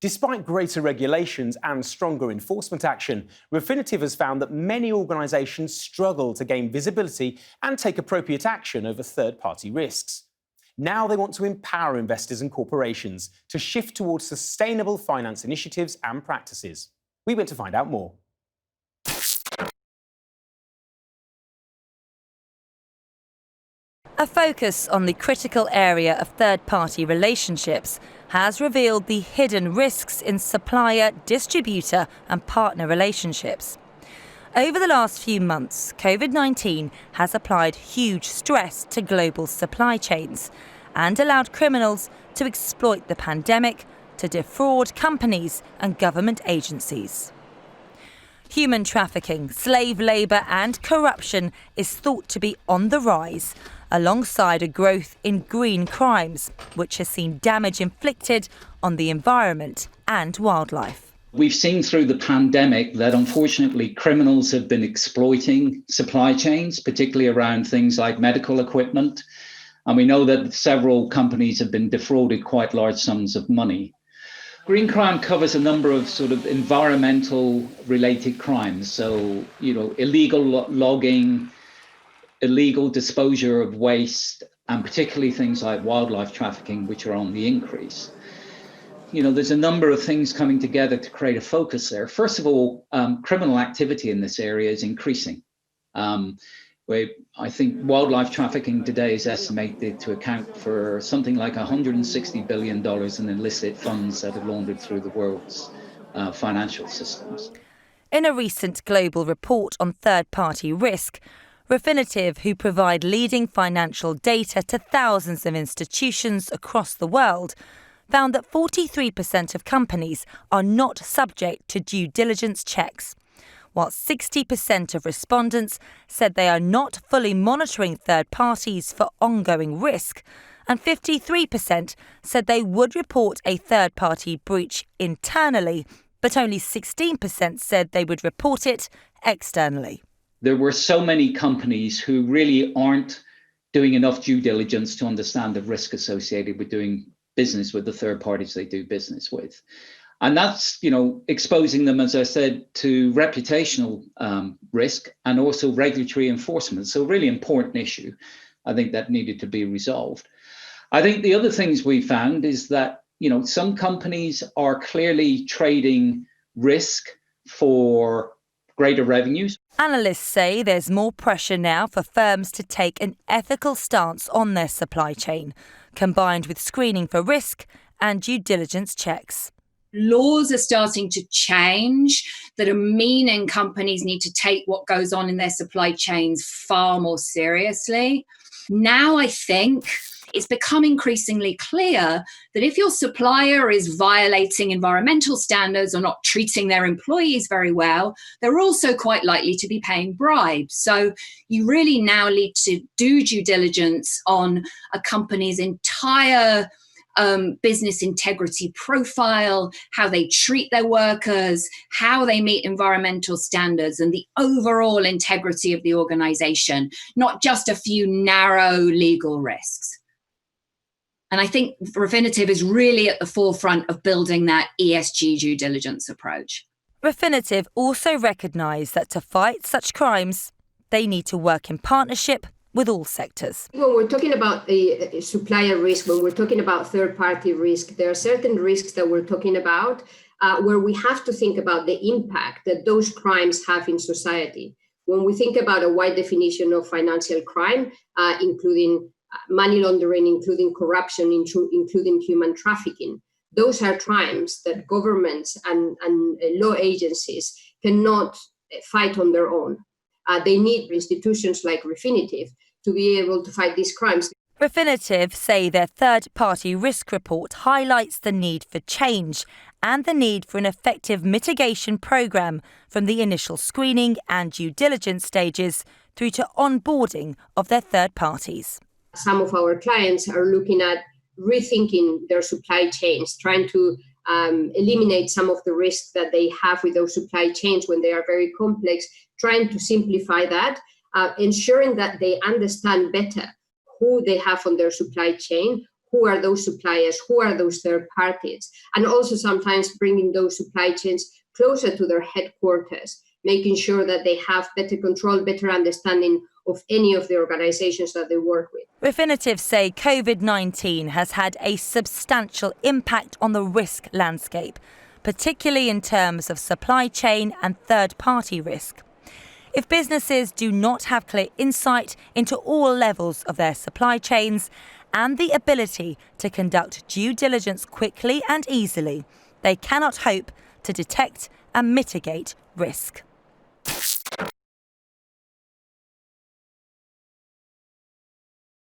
Despite greater regulations and stronger enforcement action, Refinitiv has found that many organisations struggle to gain visibility and take appropriate action over third-party risks. Now they want to empower investors and corporations to shift towards sustainable finance initiatives and practices. We went to find out more. A focus on the critical area of third-party relationships has revealed the hidden risks in supplier, distributor and partner relationships. Over the last few months, COVID-19 has applied huge stress to global supply chains and allowed criminals to exploit the pandemic to defraud companies and government agencies. Human trafficking, slave labour and corruption is thought to be on the rise, alongside a growth in green crimes, which has seen damage inflicted on the environment and wildlife. We've seen through the pandemic that unfortunately criminals have been exploiting supply chains, particularly around things like medical equipment. And we know that several companies have been defrauded quite large sums of money. Green crime covers a number of sort of environmental related crimes. So, illegal logging, illegal disposal of waste, and particularly things like wildlife trafficking, which are on the increase. There's a number of things coming together to create a focus there. First of all, criminal activity in this area is increasing. Where I think wildlife trafficking today is estimated to account for something like $160 billion in illicit funds that are laundered through the world's financial systems. In a recent global report on third-party risk, Refinitiv, who provide leading financial data to thousands of institutions across the world, found that 43% of companies are not subject to due diligence checks, while 60% of respondents said they are not fully monitoring third parties for ongoing risk, and 53% said they would report a third-party breach internally, but only 16% said they would report it externally. There were so many companies who really aren't doing enough due diligence to understand the risk associated with doing business with the third parties they do business with. And that's, exposing them, as I said, to reputational risk and also regulatory enforcement. So a really important issue, I think, that needed to be resolved. I think the other things we found is that, some companies are clearly trading risk for greater revenues. Analysts say there's more pressure now for firms to take an ethical stance on their supply chain, combined with screening for risk and due diligence checks. Laws are starting to change that are meaning companies need to take what goes on in their supply chains far more seriously. Now I think it's become increasingly clear that if your supplier is violating environmental standards or not treating their employees very well, they're also quite likely to be paying bribes. So you really now need to do due diligence on a company's entire business integrity profile, how they treat their workers, how they meet environmental standards, and the overall integrity of the organization, not just a few narrow legal risks. And I think Refinitiv is really at the forefront of building that ESG due diligence approach. Refinitiv also recognise that to fight such crimes, they need to work in partnership with all sectors. When we're talking about the supplier risk, when we're talking about third-party risk, there are certain risks that we're talking about where we have to think about the impact that those crimes have in society. When we think about a wide definition of financial crime, including money laundering, including corruption, including human trafficking, those are crimes that governments and law agencies cannot fight on their own. They need institutions like Refinitiv to be able to fight these crimes. Refinitiv say their third-party risk report highlights the need for change and the need for an effective mitigation programme from the initial screening and due diligence stages through to onboarding of their third parties. Some of our clients are looking at rethinking their supply chains, trying to eliminate some of the risks that they have with those supply chains when they are very complex, trying to simplify that, ensuring that they understand better who they have on their supply chain, who are those suppliers, who are those third parties, and also sometimes bringing those supply chains closer to their headquarters, making sure that they have better control, better understanding of any of the organizations that they work with. Refinitiv say COVID-19 has had a substantial impact on the risk landscape, particularly in terms of supply chain and third-party risk. If businesses do not have clear insight into all levels of their supply chains and the ability to conduct due diligence quickly and easily, they cannot hope to detect and mitigate risk.